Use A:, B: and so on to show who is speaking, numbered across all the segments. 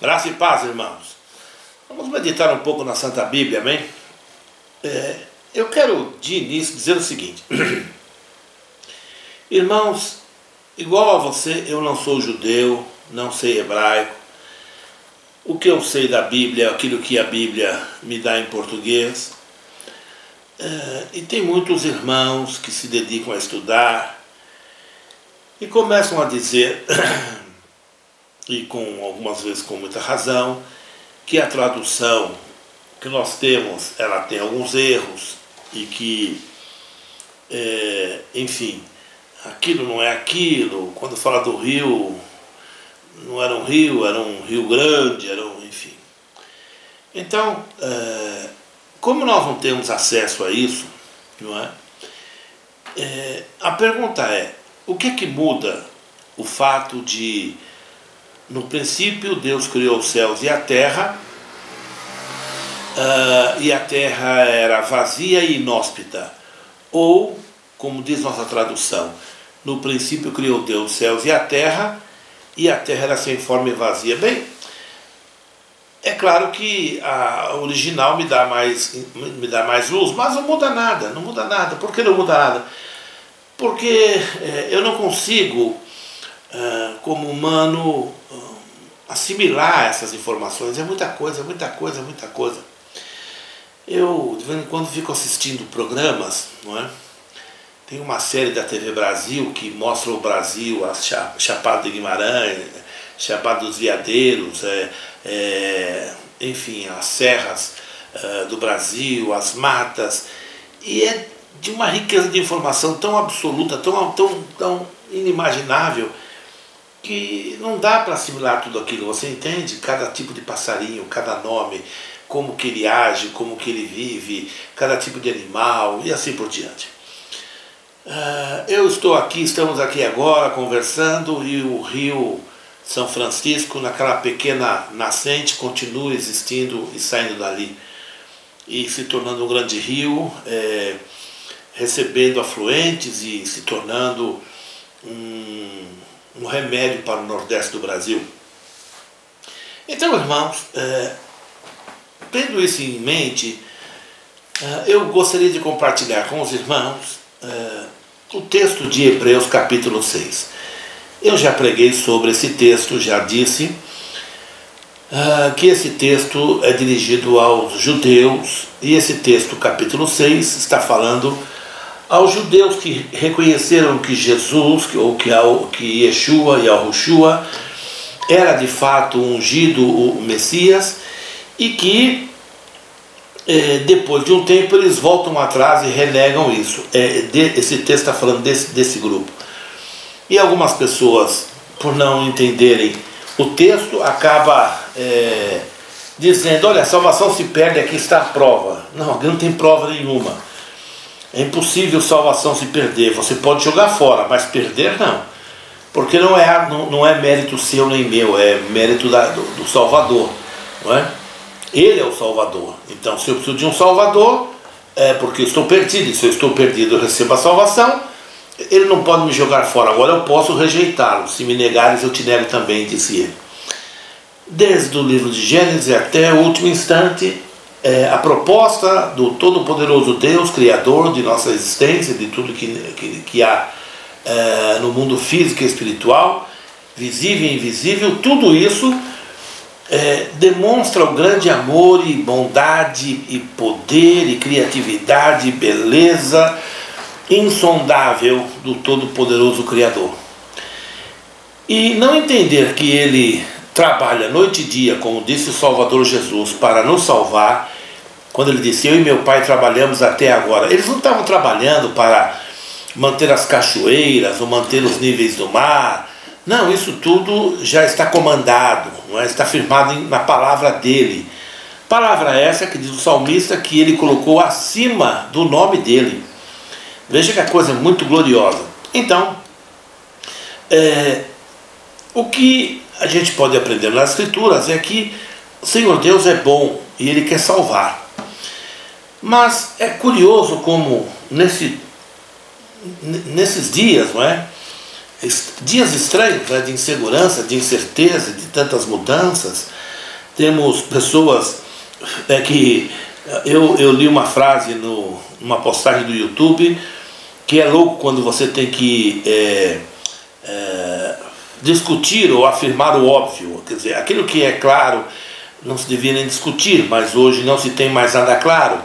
A: Graça e paz, irmãos. Vamos meditar um pouco na Santa Bíblia, amém? Eu quero, de início, dizer o seguinte. Irmãos, igual a você, eu não sou judeu, não sei hebraico. O que eu sei da Bíblia é aquilo que a Bíblia me dá em português. E tem muitos irmãos que se dedicam a estudar e começam a dizer, e com algumas vezes com muita razão, que a tradução que nós temos, ela tem alguns erros e que, enfim, aquilo não é aquilo. Quando fala do rio, não era um rio grande, enfim. Então, como nós não temos acesso a isso, não é? A pergunta é, o que muda o fato de, no princípio, Deus criou os céus e a terra era vazia e inóspita? Ou, como diz nossa tradução, no princípio criou Deus os céus e a terra era sem forma e vazia. Bem, é claro que a original me dá mais luz, mas não muda nada. Por que não muda nada? Porque eu não consigo, como humano, assimilar essas informações. É muita coisa. Eu, de vez em quando, fico assistindo programas, não é? Tem uma série da TV Brasil que mostra o Brasil, a Chapada de Guimarães, Chapada dos Veadeiros, enfim, as serras do Brasil, as matas, e é de uma riqueza de informação tão absoluta, tão inimaginável, que não dá para assimilar tudo aquilo. Você entende? Cada tipo de passarinho, cada nome, como que ele age, como que ele vive, cada tipo de animal e assim por diante. Estamos aqui agora conversando, e o rio São Francisco, naquela pequena nascente, continua existindo e saindo dali e se tornando um grande rio, recebendo afluentes e se tornando um remédio para o Nordeste do Brasil. Então, irmãos, tendo isso em mente, eu gostaria de compartilhar com os irmãos o texto de Hebreus capítulo 6. Eu já preguei sobre esse texto, já disse que esse texto é dirigido aos judeus, e esse texto, capítulo 6, está falando aos judeus que reconheceram que Jesus, que Yeshua e Yahushua era de fato ungido, o Messias, e que depois de um tempo eles voltam atrás e renegam isso. Esse texto está falando desse grupo. E algumas pessoas, por não entenderem o texto, acabam dizendo, olha, a salvação se perde, aqui está a prova. Não, aqui não tem prova nenhuma. É impossível salvação se perder. Você pode jogar fora, mas perder não. Porque não é mérito seu nem meu, é mérito do Salvador, não é? Ele é o Salvador. Então, se eu preciso de um Salvador, é porque eu estou perdido. E se eu estou perdido, eu recebo a salvação. Ele não pode me jogar fora. Agora eu posso rejeitá-lo. Se me negares, eu te nego também, disse ele. Desde o livro de Gênesis até o último instante, a proposta do Todo-Poderoso Deus, Criador de nossa existência, de tudo que há no mundo físico e espiritual, visível e invisível, tudo isso demonstra o grande amor e bondade e poder e criatividade e beleza insondável do Todo-Poderoso Criador. E não entender que Ele trabalha noite e dia, como disse o Salvador Jesus, para nos salvar, quando Ele disse, eu e meu Pai trabalhamos até agora. Eles não estavam trabalhando para manter as cachoeiras ou manter os níveis do mar. Não, isso tudo já está comandado, não é? Está firmado na palavra dele. Palavra essa que diz o salmista que ele colocou acima do nome dele. Veja que a coisa é muito gloriosa. Então, o que a gente pode aprender nas Escrituras é que o Senhor Deus é bom e Ele quer salvar. Mas é curioso como nesses dias, não é? dias estranhos, né, de insegurança, de incerteza, de tantas mudanças. Temos pessoas que... Eu li uma frase numa postagem do YouTube, que é louco quando você tem que discutir ou afirmar o óbvio. Quer dizer, aquilo que é claro não se devia nem discutir, mas hoje não se tem mais nada claro.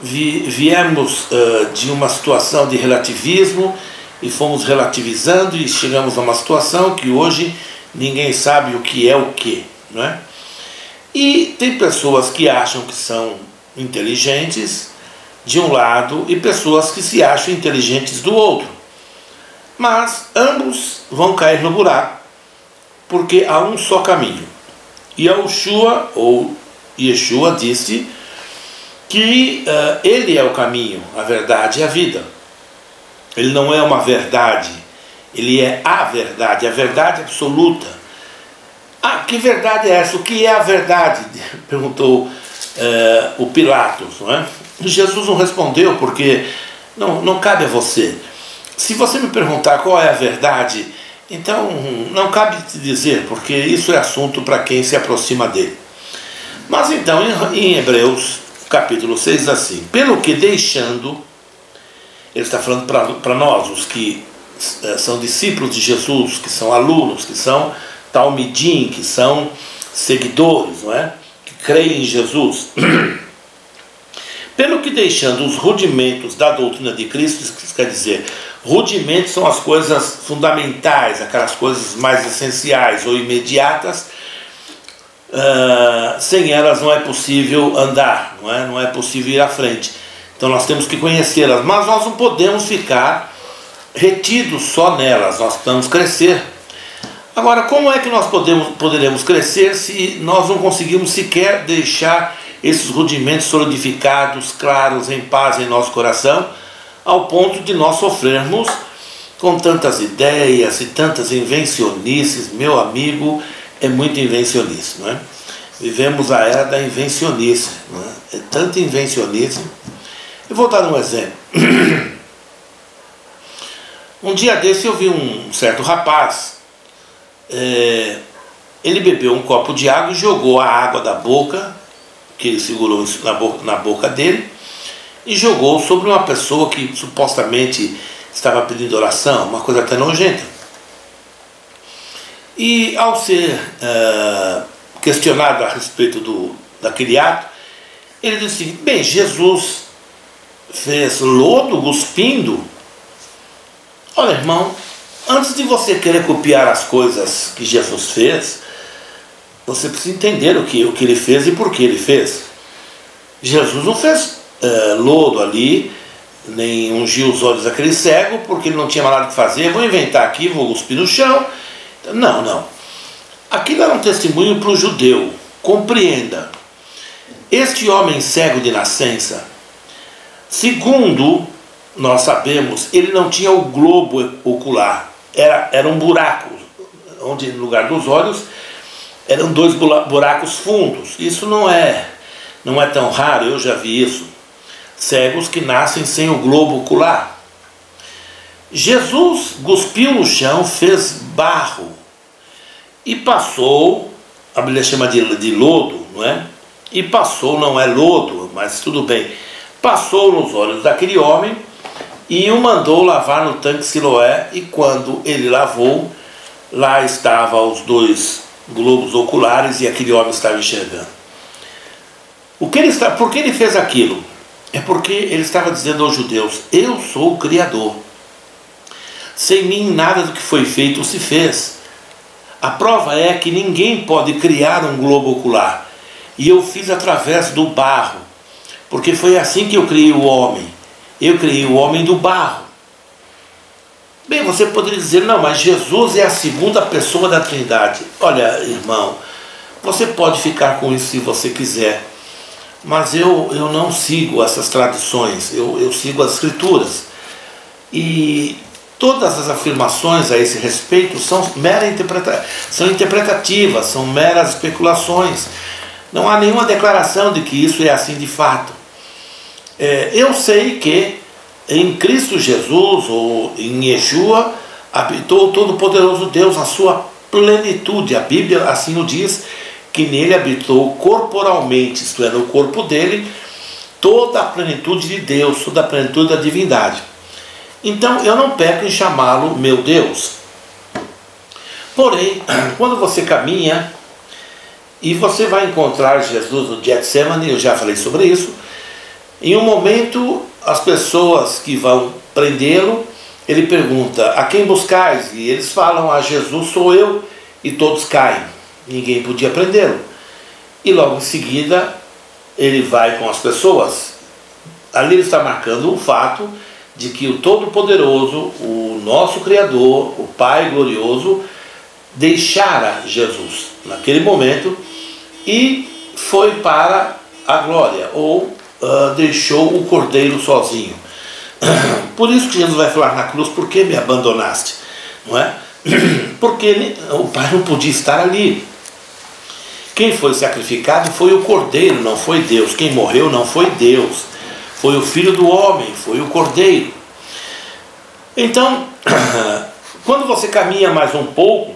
A: Viemos de uma situação de relativismo e fomos relativizando e chegamos a uma situação que hoje ninguém sabe o que é o que, não é? E tem pessoas que acham que são inteligentes de um lado e pessoas que se acham inteligentes do outro. Mas ambos vão cair no buraco, porque há um só caminho. Yahushua, ou Yeshua, disse que ele é o caminho, a verdade e a vida. Ele não é uma verdade, ele é a verdade absoluta. Ah, que verdade é essa? O que é a verdade? Perguntou o Pilatos, não é? Jesus não respondeu, porque não cabe a você. Se você me perguntar qual é a verdade, então não cabe te dizer, porque isso é assunto para quem se aproxima dele. Mas então, em Hebreus, capítulo 6, assim: pelo que deixando, ele está falando para nós, os que são discípulos de Jesus, que são alunos, que são talmidim, que são seguidores, não é? Que creem em Jesus. Pelo que deixando os rudimentos da doutrina de Cristo, isso quer dizer, rudimentos são as coisas fundamentais, aquelas coisas mais essenciais ou imediatas, sem elas não é possível andar, não é possível ir à frente. Então nós temos que conhecê-las, mas nós não podemos ficar retidos só nelas, nós precisamos crescer. Agora, como é que nós poderemos crescer se nós não conseguimos sequer deixar esses rudimentos solidificados, claros, em paz em nosso coração, ao ponto de nós sofrermos com tantas ideias e tantas invencionices? Meu amigo, é muito invencionice, não é? Vivemos a era da invencionice, não é? É tanta invencionice. Eu vou dar um exemplo. Um dia desse eu vi um certo rapaz, ele bebeu um copo de água e jogou a água da boca, que ele segurou na boca dele, e jogou sobre uma pessoa que supostamente estava pedindo oração, uma coisa até nojenta. E ao ser questionado a respeito daquele ato, ele disse: bem, Jesus fez lodo cuspindo. Olha, irmão, antes de você querer copiar as coisas que Jesus fez, você precisa entender o que ele fez e por que ele fez. Jesus não fez lodo ali, nem ungiu os olhos daquele cego, porque ele não tinha mais nada que fazer. Vou inventar aqui, vou cuspir no chão. Não. Aquilo era um testemunho para o judeu. Compreenda. Este homem cego de nascença, segundo nós sabemos, ele não tinha o globo ocular. Era um buraco, onde no lugar dos olhos eram dois buracos fundos. Isso não é tão raro, eu já vi isso. Cegos que nascem sem o globo ocular. Jesus cuspiu no chão, fez barro e passou, a Bíblia chama de lodo, não é? E passou, não é lodo, mas tudo bem, passou nos olhos daquele homem e o mandou lavar no tanque Siloé, e quando ele lavou, lá estavam os dois globos oculares e aquele homem estava enxergando. Por que ele fez aquilo? É porque ele estava dizendo aos judeus: eu sou o Criador. Sem mim nada do que foi feito se fez. A prova é que ninguém pode criar um globo ocular. E eu fiz através do barro. Porque foi assim que eu criei o homem. Eu criei o homem do barro. Bem, você poderia dizer: não, mas Jesus é a segunda pessoa da Trindade. Olha, irmão, você pode ficar com isso se você quiser. Mas eu não sigo essas tradições, eu sigo as Escrituras. E todas as afirmações a esse respeito são interpretativas, são meras especulações. Não há nenhuma declaração de que isso é assim de fato. Eu sei que em Cristo Jesus, ou em Yeshua, habitou o Todo-Poderoso Deus na sua plenitude. A Bíblia assim o diz, que nele habitou corporalmente, isto é, no corpo dele, toda a plenitude de Deus, toda a plenitude da divindade. Então eu não peco em chamá-lo meu Deus. Porém, quando você caminha e você vai encontrar Jesus no Getsemane, eu já falei sobre isso, em um momento as pessoas que vão prendê-lo, ele pergunta: a quem buscais? E eles falam: a Jesus sou eu, e todos caem. Ninguém podia prendê-lo. E logo em seguida ele vai com as pessoas. Ali ele está marcando o fato de que o Todo-Poderoso, o nosso Criador, o Pai glorioso, deixara Jesus naquele momento e foi para a glória, ou deixou o Cordeiro sozinho. Por isso que Jesus vai falar na cruz: por que me abandonaste? Não é? Porque o Pai não podia estar ali. Quem foi sacrificado foi o Cordeiro, não foi Deus. Quem morreu não foi Deus, foi o Filho do Homem, foi o Cordeiro. Então, quando você caminha mais um pouco,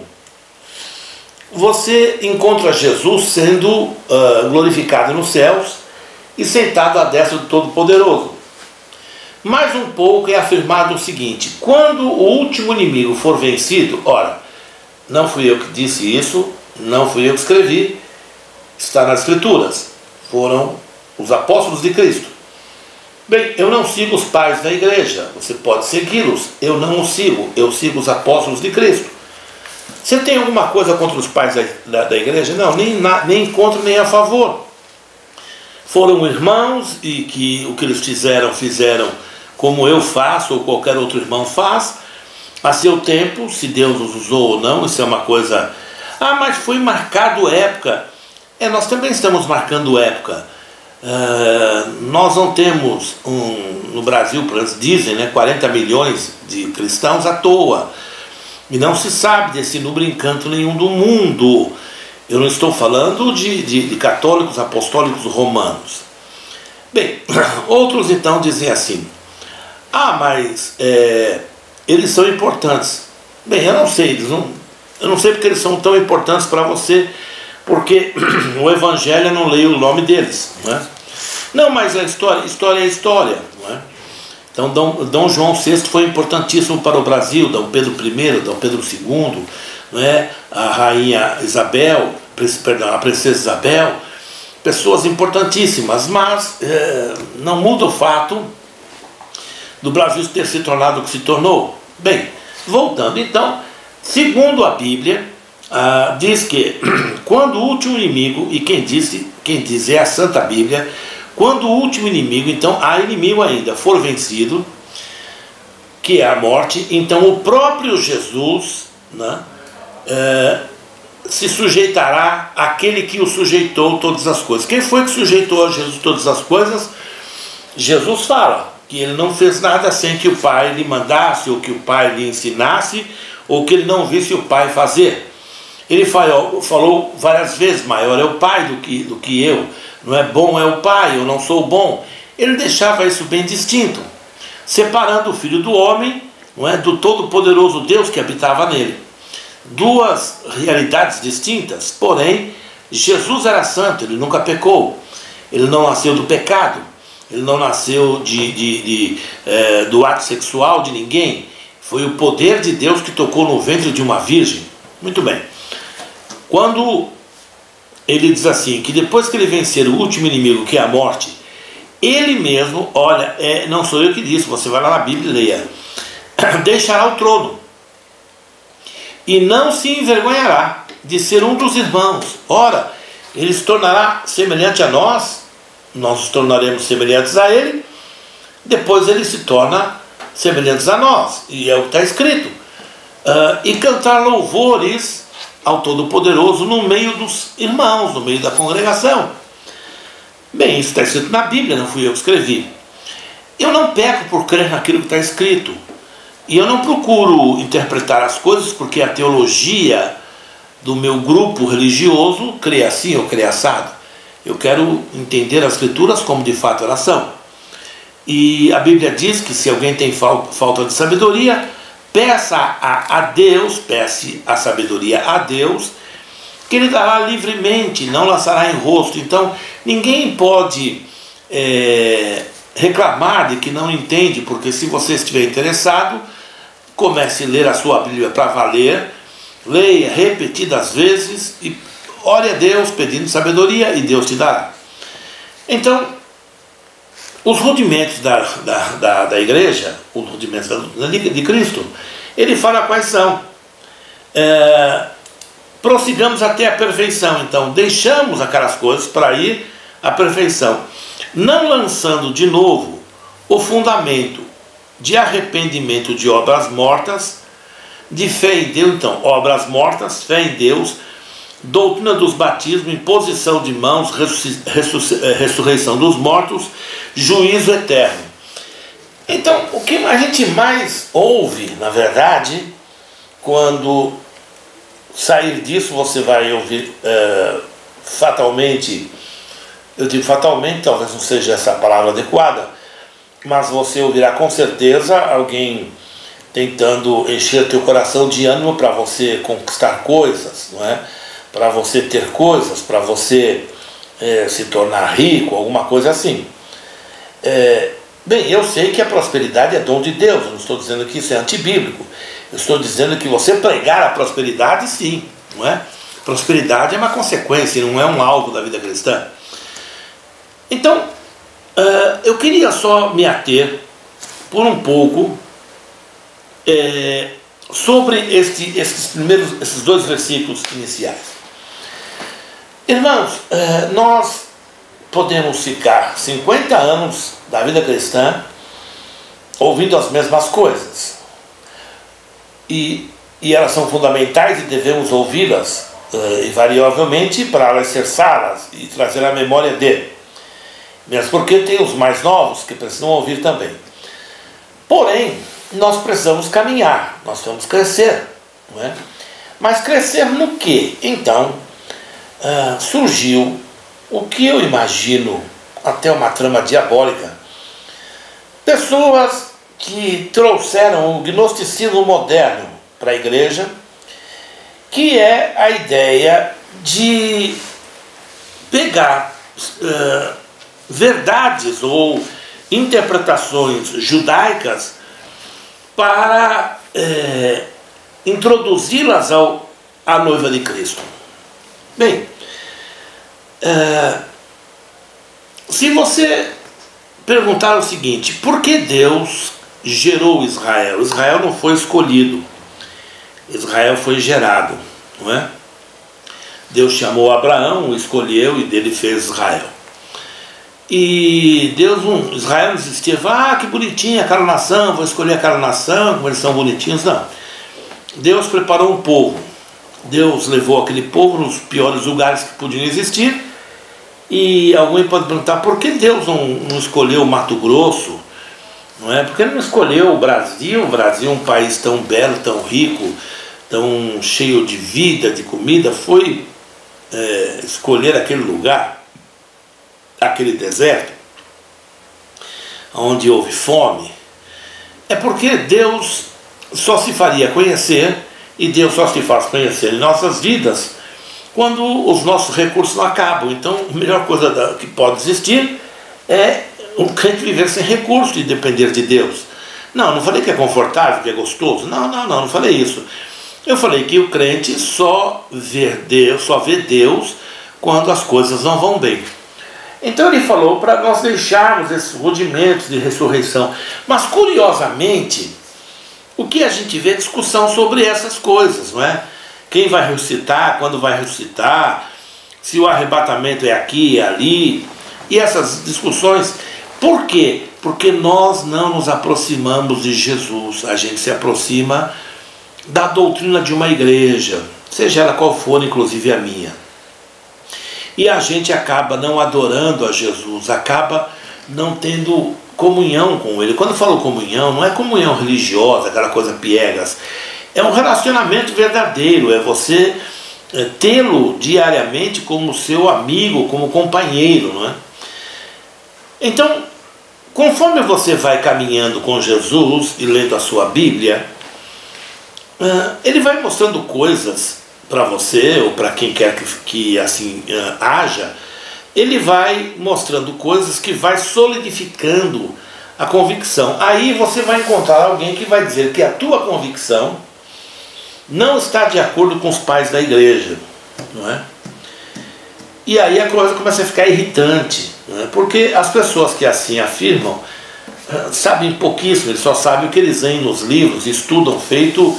A: você encontra Jesus sendo glorificado nos céus e sentado à destra do Todo-Poderoso. Mais um pouco é afirmado o seguinte: quando o último inimigo for vencido, ora, não fui eu que disse isso, não fui eu que escrevi, está nas Escrituras, foram os apóstolos de Cristo. Bem, eu não sigo os pais da igreja, você pode segui-los, eu não os sigo, eu sigo os apóstolos de Cristo. Você tem alguma coisa contra os pais da igreja? Não, nem contra nem a favor. Foram irmãos e que o que eles fizeram como eu faço ou qualquer outro irmão faz, a seu tempo, se Deus os usou ou não, isso é uma coisa. Ah, mas foi marcado época. Nós também estamos marcando época. Nós não temos no Brasil, dizem, 40 milhões de cristãos à toa, e não se sabe desse número em canto nenhum do mundo. Eu não estou falando de católicos apostólicos romanos. Bem, outros então dizem assim: ah, mas eles são importantes. Bem, eu não sei porque eles são tão importantes para você, porque o Evangelho eu não leio o nome deles, não é? Não, mas a história é história, não é? Então Dom João VI foi importantíssimo para o Brasil, Dom Pedro I, Dom Pedro II, não é? A rainha Isabel, a princesa Isabel, pessoas importantíssimas, mas não muda o fato do Brasil ter se tornado o que se tornou. Bem, voltando então, segundo a Bíblia, diz que quando o último inimigo, e quem diz é a Santa Bíblia, quando o último inimigo, então há inimigo ainda, for vencido, que é a morte, então o próprio Jesus, né, se sujeitará àquele que o sujeitou todas as coisas. Quem foi que sujeitou a Jesus todas as coisas? Jesus fala que ele não fez nada sem que o Pai lhe mandasse, ou que o Pai lhe ensinasse, ou que ele não visse o Pai fazer. Ele falou várias vezes: maior é o Pai do que eu, não é bom é o Pai, eu não sou bom. Ele deixava isso bem distinto, separando o Filho do Homem, não é, do Todo-Poderoso Deus que habitava nele. Duas realidades distintas, porém Jesus era santo, ele nunca pecou, ele não nasceu do pecado, ele não nasceu do ato sexual de ninguém. Foi o poder de Deus que tocou no ventre de uma virgem. Muito bem. Quando ele diz assim, que depois que ele vencer o último inimigo, que é a morte, ele mesmo, olha, não sou eu que disse, você vai lá na Bíblia e leia, deixará o trono e não se envergonhará de ser um dos irmãos. Ora, ele se tornará semelhante a nós, nós nos tornaremos semelhantes a ele, depois ele se torna semelhantes a nós, e é o que está escrito, e cantar louvores ao Todo-Poderoso no meio dos irmãos, no meio da congregação. Bem, isso está escrito na Bíblia, não fui eu que escrevi. Eu não peco por crer naquilo que está escrito, e eu não procuro interpretar as coisas porque a teologia do meu grupo religioso crê assim ou crê assado. Eu quero entender as Escrituras como de fato elas são. E a Bíblia diz que se alguém tem falta de sabedoria, peça a Deus, peça a sabedoria a Deus, que Ele dará livremente, não lançará em rosto. Então ninguém pode reclamar de que não entende, porque se você estiver interessado, comece a ler a sua Bíblia para valer, leia repetidas vezes e ore a Deus pedindo sabedoria e Deus te dará. Então, os rudimentos da igreja, os rudimentos de Cristo, ele fala quais são. Prossigamos até a perfeição. Então, deixamos aquelas coisas para ir à perfeição, não lançando de novo o fundamento de arrependimento de obras mortas, de fé em Deus. Então, obras mortas, fé em Deus, doutrina dos batismos, imposição de mãos, ressurreição dos mortos, juízo eterno. Então, o que a gente mais ouve, na verdade, quando sair disso, você vai ouvir fatalmente, eu digo fatalmente, talvez não seja essa a palavra adequada, mas você ouvirá com certeza alguém tentando encher teu coração de ânimo para você conquistar coisas, não é? Para você ter coisas, para você se tornar rico, alguma coisa assim. Bem, eu sei que a prosperidade é dom de Deus, eu não estou dizendo que isso é antibíblico, eu estou dizendo que você pregar a prosperidade, sim, não é? Prosperidade é uma consequência, não é um alvo da vida cristã. Então, eu queria só me ater por um pouco sobre esses dois versículos iniciais. Irmãos, nós podemos ficar 50 anos da vida cristã ouvindo as mesmas coisas, e elas são fundamentais e devemos ouvi-las invariavelmente para alicerçá-las e trazer a memória dele, mesmo porque tem os mais novos que precisam ouvir também. Porém, nós precisamos caminhar, nós vamos crescer, não é? Mas crescer no quê? Então, surgiu o que eu imagino até uma trama diabólica. Pessoas que trouxeram o gnosticismo moderno para a igreja, que é a ideia de pegar verdades ou interpretações judaicas para introduzi-las à noiva de Cristo. Bem, se você perguntar o seguinte: por que Deus gerou Israel? Israel não foi escolhido, Israel foi gerado, não é? Deus chamou Abraão, o escolheu e dele fez Israel. E Israel não existia, que bonitinha aquela nação, vou escolher aquela nação, como eles são bonitinhos. Não. Deus preparou um povo, Deus levou aquele povo nos piores lugares que podiam existir. E alguém pode perguntar: por que Deus não escolheu o Mato Grosso? Não é? Por que não escolheu o Brasil? O Brasil é um país tão belo, tão rico, tão cheio de vida, de comida. Foi escolher aquele lugar, aquele deserto, onde houve fome? É porque Deus só se faria conhecer, e Deus só se faz conhecer em nossas vidas quando os nossos recursos não acabam. Então, a melhor coisa que pode existir é um crente viver sem recursos e depender de Deus. Não falei que é confortável, que é gostoso. Não falei isso. Eu falei que o crente só vê Deus quando as coisas não vão bem. Então ele falou para nós deixarmos esses rudimentos de ressurreição. Mas curiosamente, o que a gente vê é discussão sobre essas coisas, não é? Quem vai ressuscitar, quando vai ressuscitar, se o arrebatamento é aqui, é ali, e essas discussões. Por quê? Porque nós não nos aproximamos de Jesus, a gente se aproxima da doutrina de uma igreja, seja ela qual for, inclusive a minha. E a gente acaba não adorando a Jesus, acaba não tendo comunhão com Ele. Quando eu falo comunhão, não é comunhão religiosa, aquela coisa piegas. É um relacionamento verdadeiro, é você tê-lo diariamente como seu amigo, como companheiro, não é? Então, conforme você vai caminhando com Jesus e lendo a sua Bíblia, ele vai mostrando coisas para você, ou para quem quer que assim haja. Ele vai mostrando coisas que vai solidificando a convicção. Aí você vai encontrar alguém que vai dizer que a tua convicção não está de acordo com os pais da igreja, não é? E aí a coisa começa a ficar irritante, não é? Porque as pessoas que assim afirmam sabem pouquíssimo, eles só sabem o que eles veem nos livros, estudam feito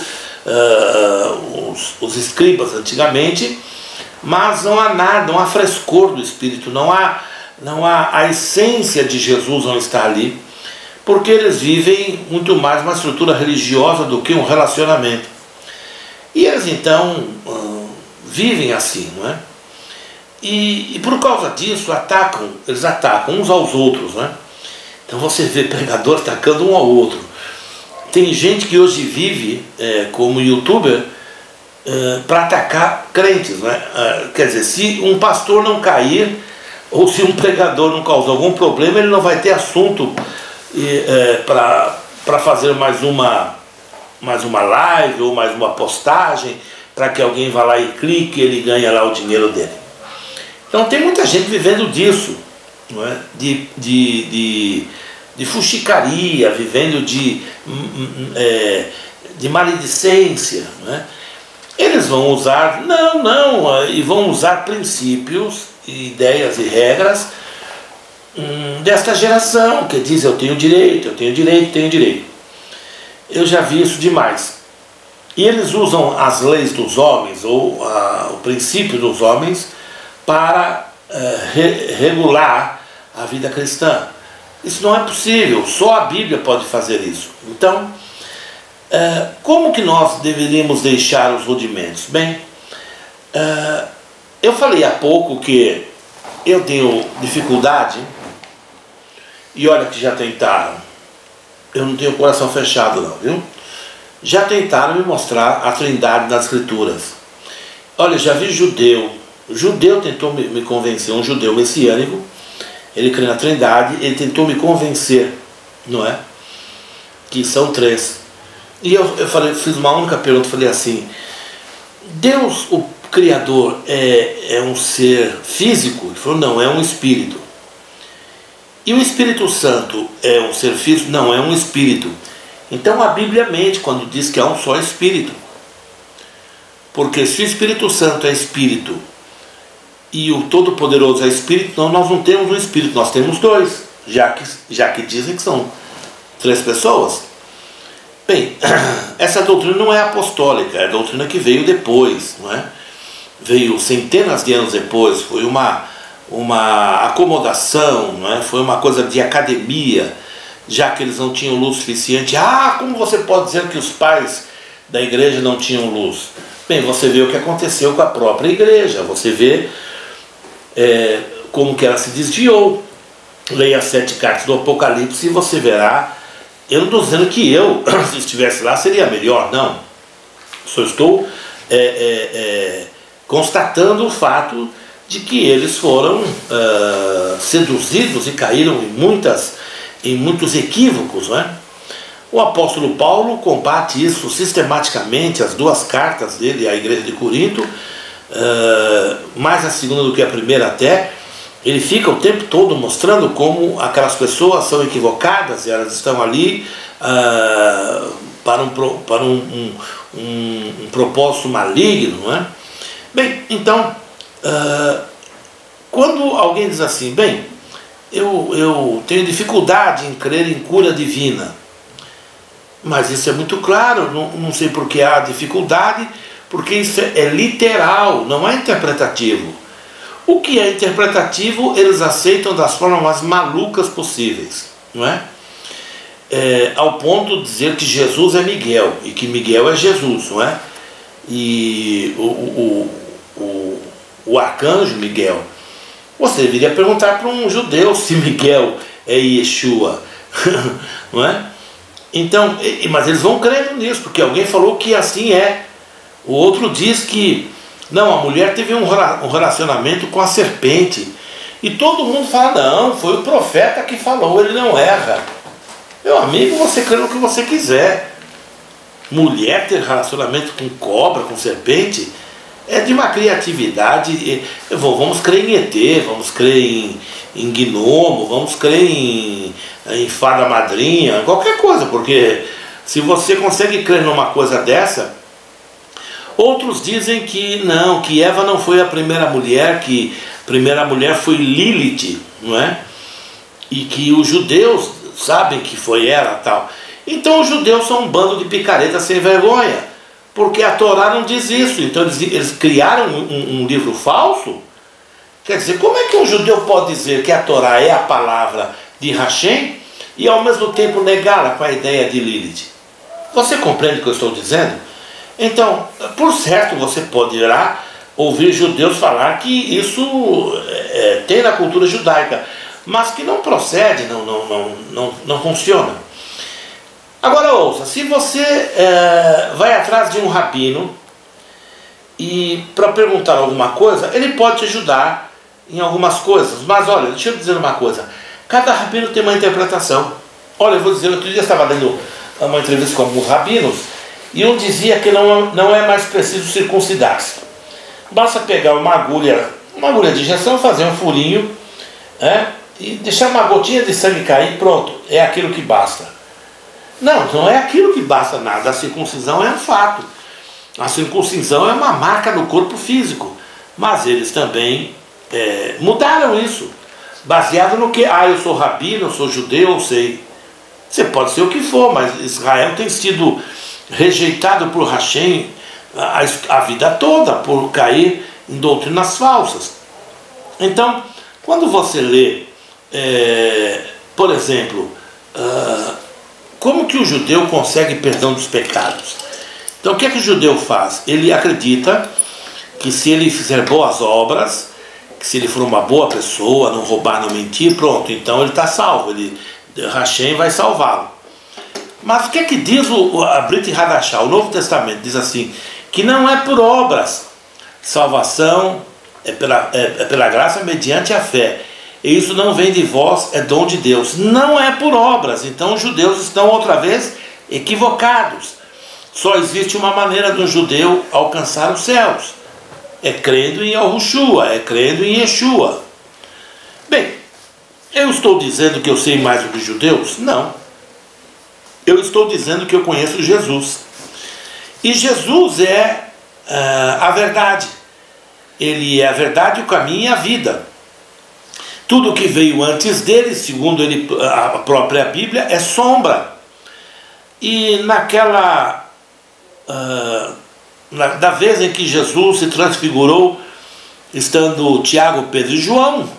A: os escribas antigamente, mas não há nada, não há frescor do Espírito, não há a essência de Jesus não está ali, porque eles vivem muito mais uma estrutura religiosa do que um relacionamento. E eles então vivem assim, não é? E por causa disso eles atacam uns aos outros, não é? Então você vê pregador atacando um ao outro. Tem gente que hoje vive como youtuber para atacar crentes, não é? Quer dizer, se um pastor não cair, ou se um pregador não causar algum problema, ele não vai ter assunto para fazer mais uma live ou mais uma postagem, para que alguém vá lá e clique e ele ganha lá o dinheiro dele. Então tem muita gente vivendo disso, não é? De fuxicaria, vivendo de maledicência, não é? Eles vão usar, e vão usar princípios, ideias e regras desta geração, que diz eu tenho direito, eu tenho direito, tenho direito. Eu já vi isso demais. E eles usam as leis dos homens, ou o princípio dos homens, para regular a vida cristã. Isso não é possível, só a Bíblia pode fazer isso. Então, como que nós deveríamos deixar os rudimentos? Bem, eu falei há pouco que eu tenho dificuldade, e olha que já tentaram, eu não tenho o coração fechado não, viu? Já tentaram me mostrar a trindade nas escrituras. Olha, já vi judeu tentou me convencer, um judeu messiânico, ele crê na trindade, ele tentou me convencer, não é? Que são três. E eu fiz uma única pergunta, falei assim, Deus, o Criador, é um ser físico? Ele falou, não, é um espírito. E o Espírito Santo é um ser físico? Não, é um espírito. Então a Bíblia mente quando diz que há um só espírito. Porque se o Espírito Santo é espírito e o Todo-Poderoso é espírito, então nós não temos um espírito, nós temos dois, já que dizem que são três pessoas. Bem, essa doutrina não é apostólica, é a doutrina que veio depois, não é? Veio centenas de anos depois, foi uma acomodação, não é? Foi uma coisa de academia, já que eles não tinham luz suficiente. Como você pode dizer que os pais da igreja não tinham luz? Bem, você vê o que aconteceu com a própria igreja, você vê como que ela se desviou. Leia as 7 cartas do Apocalipse e você verá. Eu não estou dizendo que eu, se estivesse lá, seria melhor, não. Só estou constatando o fato de que eles foram seduzidos e caíram em muitos equívocos, não é? O apóstolo Paulo combate isso sistematicamente, as 2 cartas dele à igreja de Corinto, mais a segunda do que a primeira até. Ele fica o tempo todo mostrando como aquelas pessoas são equivocadas e elas estão ali para um propósito maligno, não é? Bem, então, quando alguém diz assim, bem, eu tenho dificuldade em crer em cura divina, mas isso é muito claro, não sei por que há dificuldade, porque isso é literal, não é interpretativo. O que é interpretativo, eles aceitam das formas mais malucas possíveis, não é? Ao ponto de dizer que Jesus é Miguel, e que Miguel é Jesus, não é? E o arcanjo Miguel. Você deveria perguntar para um judeu se Miguel é Yeshua, não é? Então, mas eles vão crendo nisso, porque alguém falou que assim é. O outro diz que não, a mulher teve um relacionamento com a serpente. E todo mundo fala, não, foi o profeta que falou, ele não erra. Meu amigo, você crê no que você quiser. mulher ter relacionamento com cobra, com serpente, é de uma criatividade. Vamos crer em ET, vamos crer em gnomo, vamos crer em fada madrinha, qualquer coisa, porque se você consegue crer numa coisa dessa. Outros dizem que não, que Eva não foi a primeira mulher, que a primeira mulher foi Lilith, não é? E que os judeus sabem que foi ela, tal. Então os judeus são um bando de picaretas sem vergonha, porque a Torá não diz isso. Então eles criaram um livro falso. Quer dizer, como é que um judeu pode dizer que a Torá é a palavra de Hashem e ao mesmo tempo negá-la com a ideia de Lilith? Você compreende o que eu estou dizendo? Então, por certo, você poderá ouvir judeus falar que isso tem na cultura judaica, mas que não procede, não funciona. Agora ouça, se você vai atrás de um rabino e para perguntar alguma coisa, ele pode te ajudar em algumas coisas, mas olha, deixa eu dizer uma coisa, cada rabino tem uma interpretação. Olha, eu vou dizer, outro dia eu estava lendo uma entrevista com alguns rabinos, e um dizia que não é mais preciso circuncidar-se. Basta pegar uma agulha de injeção, fazer um furinho, e deixar uma gotinha de sangue cair, pronto, é aquilo que basta. Não é aquilo que basta nada, a circuncisão é um fato. A circuncisão é uma marca no corpo físico, mas eles também mudaram isso, baseado no que, eu sou rabino, eu sou judeu, eu sei. Você pode ser o que for, mas Israel tem sido rejeitado por Hashem a vida toda, por cair em doutrinas falsas. Então, quando você lê, por exemplo, como que o judeu consegue perdão dos pecados? Então, o que é que o judeu faz? Ele acredita que se ele fizer boas obras, que se ele for uma boa pessoa, não roubar, não mentir, pronto, então ele está salvo, Hashem vai salvá-lo. Mas o que é que diz a Brit Hadashah, o Novo Testamento? Diz assim, que não é por obras, salvação é pela graça mediante a fé, e isso não vem de vós, é dom de Deus. Não é por obras. Então os judeus estão outra vez equivocados. Só existe uma maneira do judeu alcançar os céus, é crendo em Yahushua, é crendo em Yeshua. Bem, eu estou dizendo que eu sei mais do que os judeus? Não. Eu estou dizendo que eu conheço Jesus. E Jesus é a verdade. Ele é a verdade, o caminho e a vida. Tudo que veio antes dele, segundo a própria Bíblia, é sombra. E da vez em que Jesus se transfigurou, estando Tiago, Pedro e João,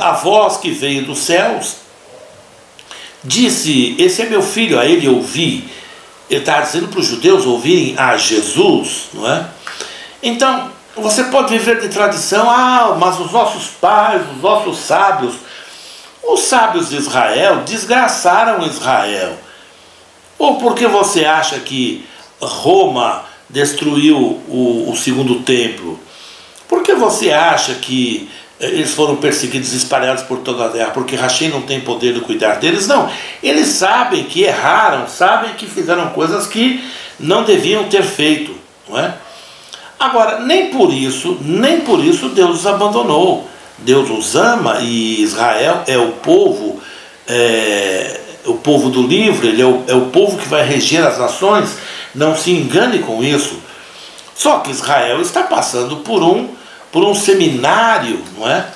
A: a voz que veio dos céus disse, esse é meu filho, a ele ouvi. Ele está dizendo para os judeus ouvirem a Jesus, não é? Então, você pode viver de tradição, mas os nossos pais, os nossos sábios, os sábios de Israel desgraçaram Israel. Ou porque você acha que Roma destruiu o segundo templo? Por que você acha que eles foram perseguidos e espalhados por toda a terra? Porque Hashem não tem poder de cuidar deles? Não, eles sabem que erraram, sabem que fizeram coisas que não deviam ter feito, não é? Agora, nem por isso Deus os abandonou. Deus os ama, e Israel é o povo do livro, ele é o povo que vai reger as nações. Não se engane com isso. Só que Israel está passando por um seminário, não é?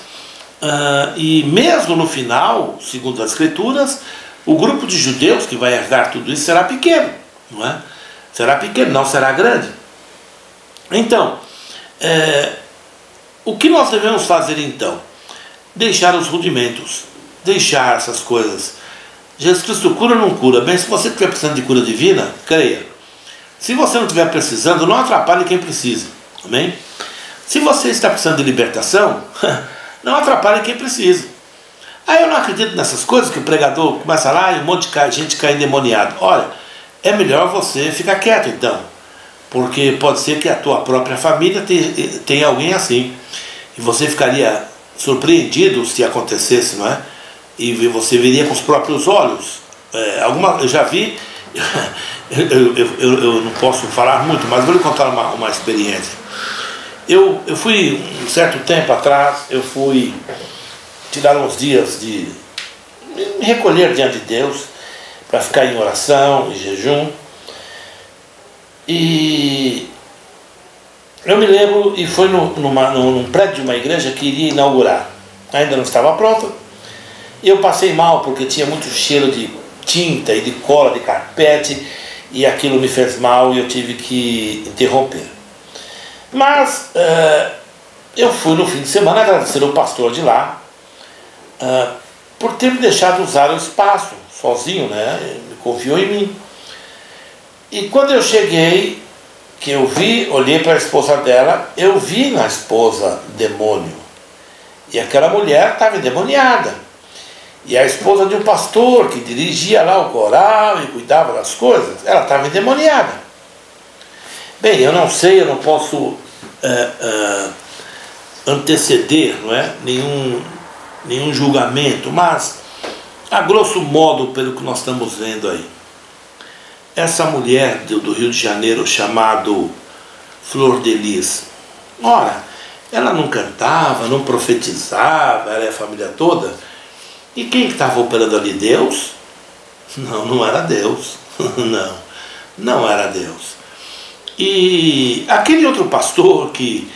A: E mesmo no final, segundo as Escrituras, o grupo de judeus que vai herdar tudo isso será pequeno, não é? Será pequeno, não será grande. Então, o que nós devemos fazer então? Deixar os rudimentos, deixar essas coisas. Jesus Cristo cura ou não cura? Bem, se você estiver precisando de cura divina, creia. Se você não estiver precisando, não atrapalhe quem precisa. Amém? Se você está precisando de libertação, não atrapalhe quem precisa. Eu não acredito nessas coisas que o pregador começa lá e um monte de gente cai endemoniado. Olha, é melhor você ficar quieto então, porque pode ser que a tua própria família tenha alguém assim, e você ficaria surpreendido se acontecesse, não é? E você veria com os próprios olhos. Eu já vi eu não posso falar muito, mas vou lhe contar uma experiência. Eu fui, um certo tempo atrás, eu fui tirar uns dias de me recolher diante de Deus, para ficar em oração, em jejum. E eu me lembro, e foi num prédio de uma igreja que iria inaugurar. Ainda não estava pronta. E eu passei mal, porque tinha muito cheiro de tinta e de cola, de carpete, e aquilo me fez mal e eu tive que interromper. Mas eu fui no fim de semana agradecer ao pastor de lá por ter me deixado usar o espaço sozinho, né? Ele confiou em mim. E quando eu cheguei, que eu vi, olhei para a esposa dela, eu vi na esposa demônio. E aquela mulher estava endemoniada. E a esposa de um pastor que dirigia lá o coral e cuidava das coisas, ela estava endemoniada. Bem, eu não sei, eu não posso anteceder, não é? nenhum julgamento, mas a grosso modo, pelo que nós estamos vendo aí, essa mulher do Rio de Janeiro, chamado Flor de Lis, ora, ela não cantava, não profetizava, ela é a família toda. E quem estava operando ali? Deus? Não era Deus. Não era Deus. E aquele outro pastor que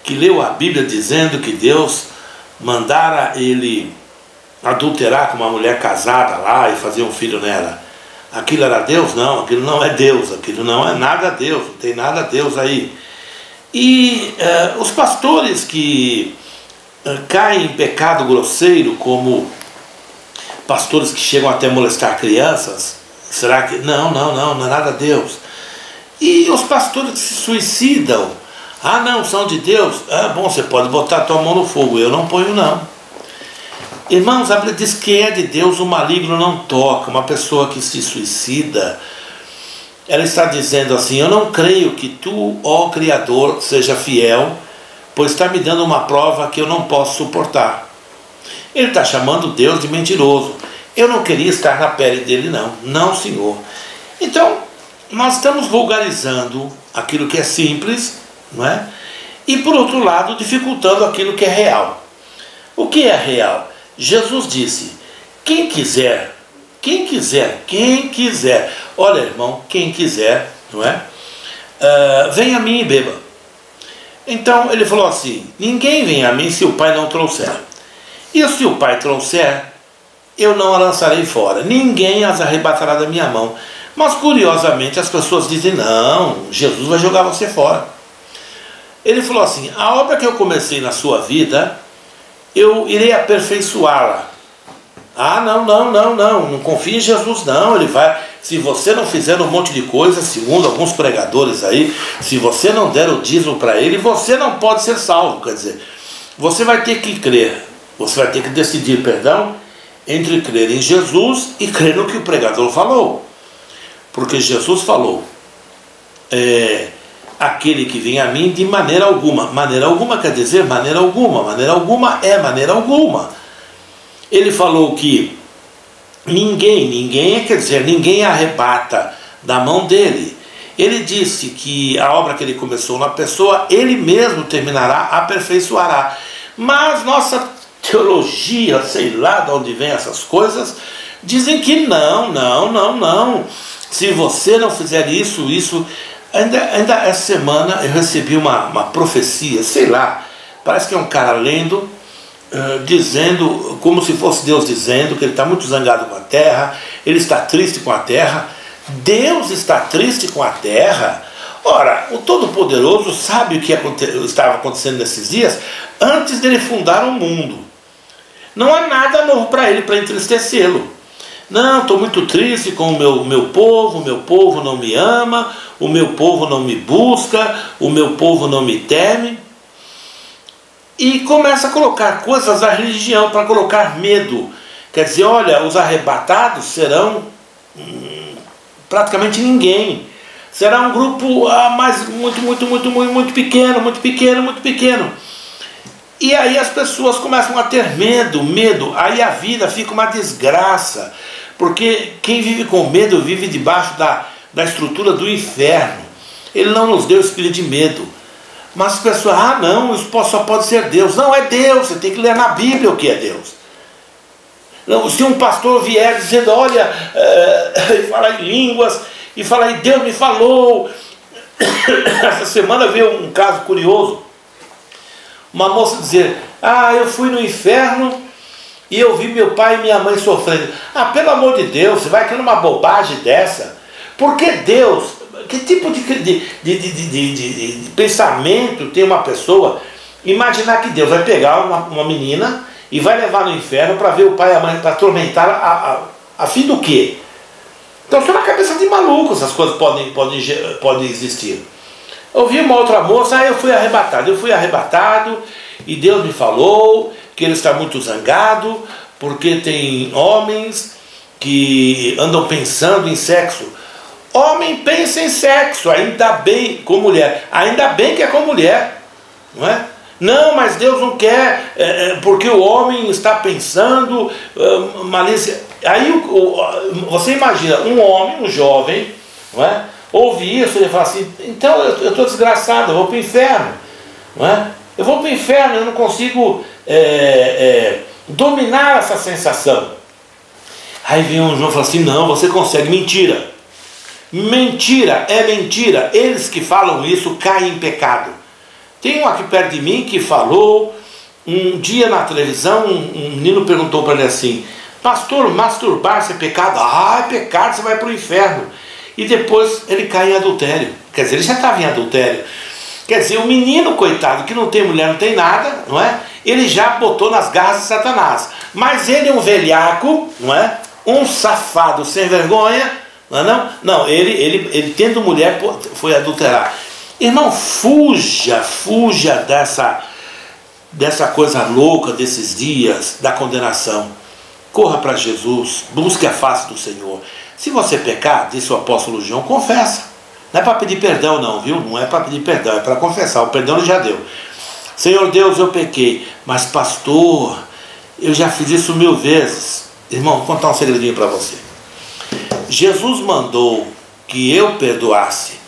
A: leu a Bíblia dizendo que Deus mandara ele adulterar com uma mulher casada lá e fazer um filho nela, aquilo era Deus? Não, aquilo não é Deus, aquilo não é nada Deus, não tem nada Deus aí. E os pastores que caem em pecado grosseiro, como pastores que chegam até molestar crianças, será que... Não é nada Deus. E os pastores que se suicidam, não, são de Deus. Bom, você pode botar a tua mão no fogo, eu não ponho não. Irmãos, a Bíblia diz que é de Deus, o maligno não toca. Uma pessoa que se suicida, ela está dizendo assim: eu não creio que tu, ó Criador, seja fiel, pois está me dando uma prova que eu não posso suportar. Ele está chamando Deus de mentiroso. Eu não queria estar na pele dele, não, Senhor. Então, nós estamos vulgarizando aquilo que é simples, não é? E por outro lado, dificultando aquilo que é real. O que é real? Jesus disse: quem quiser, olha, irmão, quem quiser, não é? Venha a mim e beba. Então ele falou assim: ninguém vem a mim se o Pai não trouxer. E se o Pai trouxer, eu não a lançarei fora. Ninguém as arrebatará da minha mão. Mas curiosamente as pessoas dizem: não, Jesus vai jogar você fora. Ele falou assim: a obra que eu comecei na sua vida, eu irei aperfeiçoá-la. Não confie em Jesus não, ele vai, se você não fizer um monte de coisas, segundo alguns pregadores aí, se você não der o dízimo para ele, você não pode ser salvo. Quer dizer, você vai ter que crer, você vai ter que decidir, entre crer em Jesus e crer no que o pregador falou. Porque Jesus falou: aquele que vem a mim de maneira alguma. Maneira alguma quer dizer maneira alguma. Maneira alguma é maneira alguma. Ele falou que ninguém quer dizer, ninguém arrebata da mão dele. Ele disse que a obra que ele começou na pessoa, ele mesmo terminará, aperfeiçoará. Mas nossa teologia, sei lá de onde vem essas coisas, dizem que não. Se você não fizer isso... Ainda essa semana eu recebi uma profecia, sei lá, parece que é um cara lendo, dizendo, como se fosse Deus dizendo que ele está muito zangado com a terra, ele está triste com a terra. Deus está triste com a terra? Ora, o Todo-Poderoso sabe o que estava acontecendo nesses dias antes dele fundar o mundo. Não há nada novo para ele, para entristecê-lo. Não, estou muito triste com o meu povo não me ama, o meu povo não me busca, o meu povo não me teme. E começa a colocar coisas da religião para colocar medo. Quer dizer, olha, os arrebatados serão praticamente ninguém. Será um grupo muito pequeno. E aí as pessoas começam a ter medo. Aí a vida fica uma desgraça. Porque quem vive com medo vive debaixo da estrutura do inferno. Ele não nos deu espírito de medo. Mas as pessoas, não, isso só pode ser Deus. Não, é Deus, você tem que ler na Bíblia o que é Deus. Não, se um pastor vier dizendo, olha, falar em línguas, e falar, Deus me falou. Essa semana veio um caso curioso. Uma moça dizer, eu fui no inferno e eu vi meu pai e minha mãe sofrendo. Pelo amor de Deus, você vai criar uma bobagem dessa? Porque Deus, que tipo de pensamento tem uma pessoa imaginar que Deus vai pegar uma menina e vai levar no inferno para ver o pai e a mãe, para atormentar a fim do quê? Então, só na cabeça de maluco essas coisas podem existir. Eu vi uma outra moça, eu fui arrebatado e Deus me falou que ele está muito zangado porque tem homens que andam pensando em sexo. Homem pensa em sexo, ainda bem com mulher, ainda bem que é com mulher, não é? Não, mas Deus não quer, porque o homem está pensando malícia. Aí você imagina um homem, um jovem, não é? Ouve isso e fala assim, então eu estou desgraçado, eu vou para o inferno, não é? Eu vou para o inferno, eu não consigo dominar essa sensação. Aí vem um João e fala assim, não, você consegue. Mentira, mentira, é mentira. Eles que falam isso caem em pecado. Tem um aqui perto de mim que falou, um dia na televisão, um menino perguntou para ele assim, pastor, masturbar-se é pecado? É pecado, você vai para o inferno. E depois ele cai em adultério. Quer dizer, ele já estava em adultério. Quer dizer, o menino, coitado, que não tem mulher, não tem nada, não é? Ele já botou nas garras de Satanás. Mas ele é um velhaco, não é? Um safado sem vergonha, não é não? Não, ele tendo mulher, foi adulterar. Irmão, fuja dessa coisa louca desses dias da condenação. Corra para Jesus, busque a face do Senhor. Se você pecar, disse o apóstolo João, confessa. Não é para pedir perdão não, viu? Não é para pedir perdão, é para confessar. O perdão ele já deu. Senhor Deus, eu pequei, mas pastor, eu já fiz isso 1000 vezes. Irmão, vou contar um segredinho para você. Jesus mandou que eu perdoasse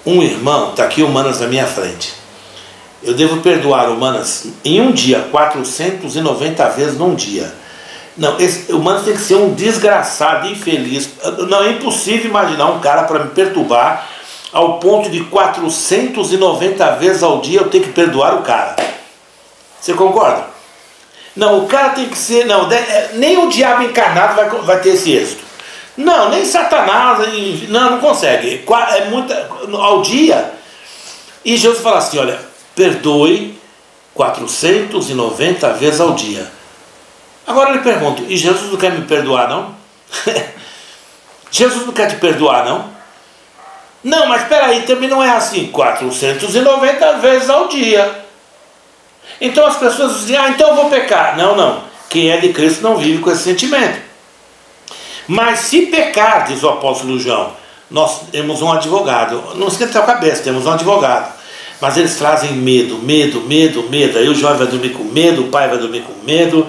A: um irmão, está aqui o Manas na minha frente. Eu devo perdoar o Manas em um dia, 490 vezes num dia. Não, o Manas tem que ser um desgraçado, infeliz. Não, é impossível imaginar um cara para me perturbar ao ponto de 490 vezes ao dia eu ter que perdoar o cara. Você concorda? Não, o cara tem que ser... Não, nem o diabo encarnado vai ter esse êxito. Não, nem Satanás, não consegue. É muita ao dia. E Jesus fala assim, olha, perdoe 490 vezes ao dia. Agora ele pergunta, e Jesus não quer me perdoar não? Jesus não quer te perdoar não? Não, mas espera aí, também não é assim, 490 vezes ao dia. Então as pessoas dizem, então eu vou pecar. Não, não, quem é de Cristo não vive com esse sentimento. Mas se pecar, diz o apóstolo João, nós temos um advogado. Não esquenta a cabeça, temos um advogado. Mas eles trazem medo. Aí o jovem vai dormir com medo, o pai vai dormir com medo.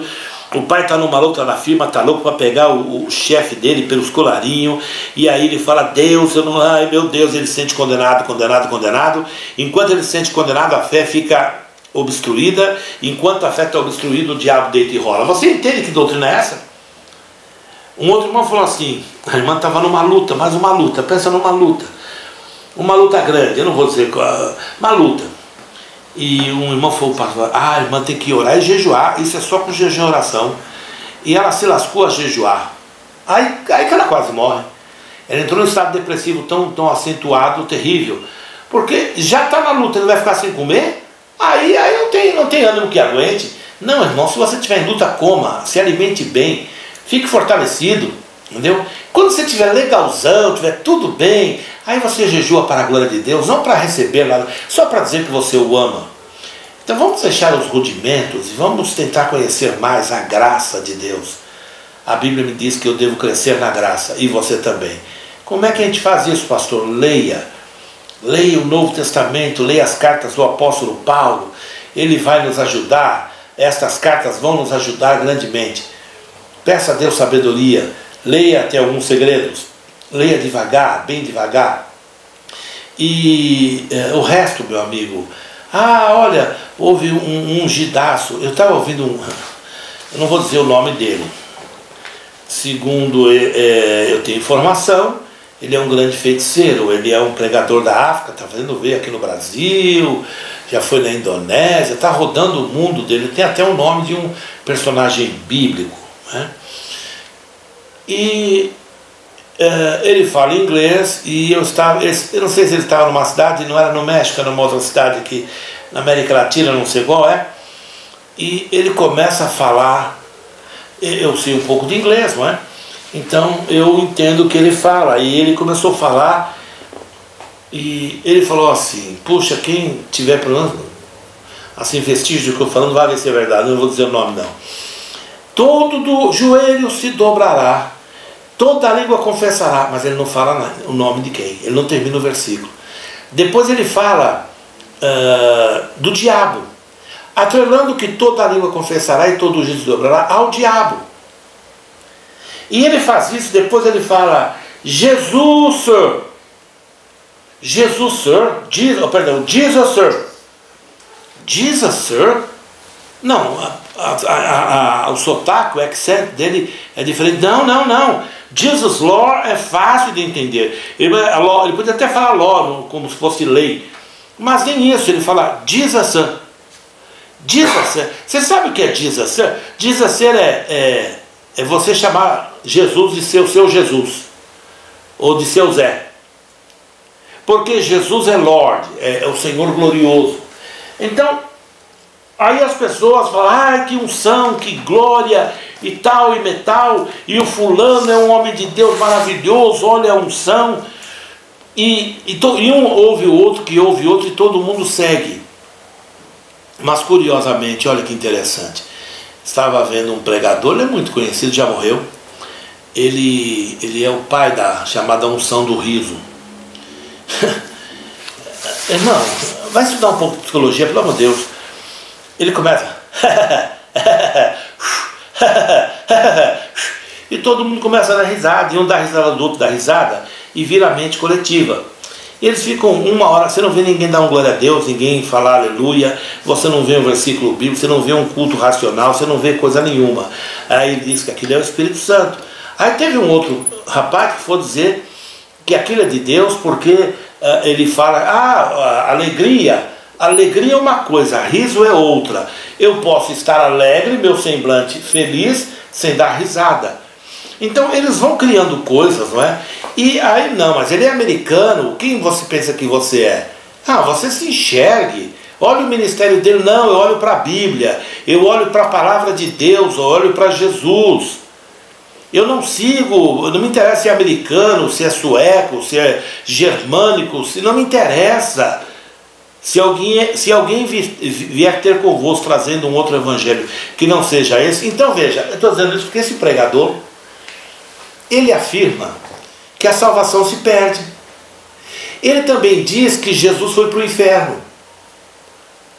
A: O pai está numa luta na firma, está louco para pegar o chefe dele pelos colarinhos. E aí ele fala, Deus, ai meu Deus, ele se sente condenado. Enquanto ele se sente condenado, a fé fica obstruída. Enquanto a fé está obstruída, o diabo deita e rola. Você entende que doutrina é essa? Um outro irmão falou assim, a irmã estava numa luta, mas uma luta, pensa numa luta. Uma luta grande, eu não vou dizer qual, uma luta. E um irmão falou, a irmã tem que orar e jejuar, isso é só com jejum e oração. E ela se lascou a jejuar. Aí que ela quase morre. Ela entrou num estado depressivo tão acentuado, terrível. Porque já está na luta, ele vai ficar sem comer, aí não tem ânimo que aguente. Não, irmão, se você estiver em luta, coma, se alimente bem, fique fortalecido, entendeu? Quando você estiver legalzão, estiver tudo bem, aí você jejua para a glória de Deus, não para receber nada, só para dizer que você o ama. Então vamos deixar os rudimentos e vamos tentar conhecer mais a graça de Deus. A Bíblia me diz que eu devo crescer na graça, e você também. Como é que a gente faz isso, pastor? Leia o Novo Testamento, leia as cartas do apóstolo Paulo, ele vai nos ajudar, estas cartas vão nos ajudar grandemente. Peça a Deus sabedoria, leia até alguns segredos, leia devagar, bem devagar. E o resto, meu amigo, olha, houve um ungidaço, eu estava ouvindo eu não vou dizer o nome dele, segundo eu tenho informação, ele é um grande feiticeiro, ele é um pregador da África, está fazendo ver aqui no Brasil, já foi na Indonésia, está rodando o mundo dele, tem até o nome de um personagem bíblico, né? E ele fala inglês, e eu não sei se ele estava numa cidade, não era no México, era numa outra cidade aqui na América Latina, não sei qual é, e ele começa a falar, eu sei um pouco de inglês, não é? Então eu entendo o que ele fala, e ele começou a falar, e ele falou assim, puxa, quem tiver problema, assim, vestígio do que eu estou falando, vai ver se é verdade, não vou dizer o nome não. Todo do joelho se dobrará, toda a língua confessará, mas ele não fala o nome de quem, ele não termina o versículo. Depois ele fala do diabo, atrelando que toda a língua confessará e todo o joelho se dobrará ao diabo. E ele faz isso, depois ele fala, Jesus, Sir. Jesus, Sir. Jesus, Sir. Jesus, Sir. Não, o sotaque, o accent dele é diferente. Não. Jesus, Lord é fácil de entender. Ele pode até falar Lord, como se fosse lei. Mas nem isso, ele fala Jesus, Sir. Jesus, Sir. Você sabe o que é Jesus, Sir? Jesus, Sir é você chamar Jesus de seu Jesus, ou de seu Zé, porque Jesus é Lord, é o Senhor glorioso. Então, aí as pessoas falam, que unção, que glória, e tal e metal, e o fulano é um homem de Deus maravilhoso, olha a unção, e um ouve o outro, que ouve outro, e todo mundo segue. Mas curiosamente, olha que interessante, estava vendo um pregador, ele é muito conhecido, já morreu. Ele é o pai da chamada unção do riso. Irmão, vai estudar um pouco de psicologia, pelo amor de Deus. Ele começa e todo mundo começa a dar risada, e um dá risada do outro dá risada, e vira a mente coletiva. E eles ficam uma hora, você não vê ninguém dar um glória a Deus, ninguém falar aleluia, você não vê um versículo bíblico, você não vê um culto racional, você não vê coisa nenhuma. Aí ele diz que aquilo é o Espírito Santo. Aí teve um outro rapaz que foi dizer que aquilo é de Deus, porque ele fala, alegria é uma coisa, riso é outra. Eu posso estar alegre, meu semblante feliz, sem dar risada. Então eles vão criando coisas, não é? E aí não, mas ele é americano, quem você pensa que você é? Você se enxergue. Olha o ministério dele, não, eu olho para a Bíblia, eu olho para a palavra de Deus, eu olho para Jesus. Eu não sigo, não me interessa se é americano, se é sueco, se é germânico, se não me interessa. Se alguém vier ter convosco trazendo um outro evangelho que não seja esse, então veja, eu estou dizendo isso porque esse pregador, ele afirma que a salvação se perde. Ele também diz que Jesus foi para o inferno.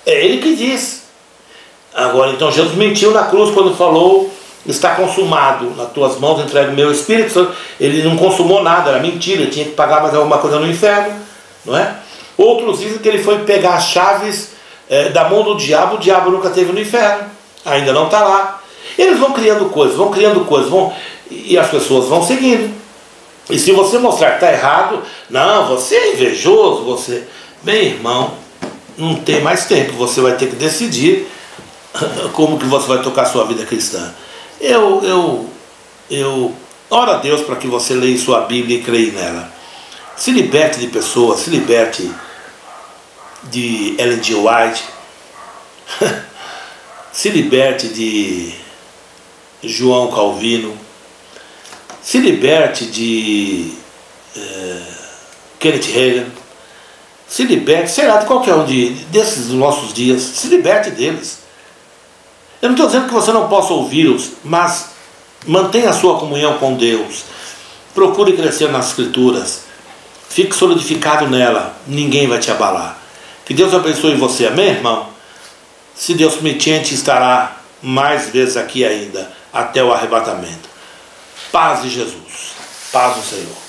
A: É ele que diz. Agora, então Jesus mentiu na cruz quando falou, está consumado, nas tuas mãos entrego o meu Espírito. Ele não consumou nada, era mentira, ele tinha que pagar mais alguma coisa no inferno, não é? Outros dizem que ele foi pegar as chaves da mão do diabo, o diabo nunca esteve no inferno, ainda não está lá. Eles vão criando coisas, e as pessoas vão seguindo. E se você mostrar que está errado, não, você é invejoso, você... Bem, irmão, não tem mais tempo, você vai ter que decidir como que você vai tocar a sua vida cristã. Eu oro a Deus para que você leia sua Bíblia e creia nela. Se liberte de pessoas, se liberte de Ellen G. White, se liberte de João Calvino, se liberte de Kenneth Hagin, se liberte, sei lá, de qualquer um desses nossos dias, se liberte deles. Eu não estou dizendo que você não possa ouvi-los, mas mantenha a sua comunhão com Deus, procure crescer nas Escrituras, fique solidificado nela, ninguém vai te abalar. Que Deus abençoe você, amém, irmão? Se Deus permitir, a gente estará mais vezes aqui ainda, até o arrebatamento. Paz de Jesus, paz do Senhor.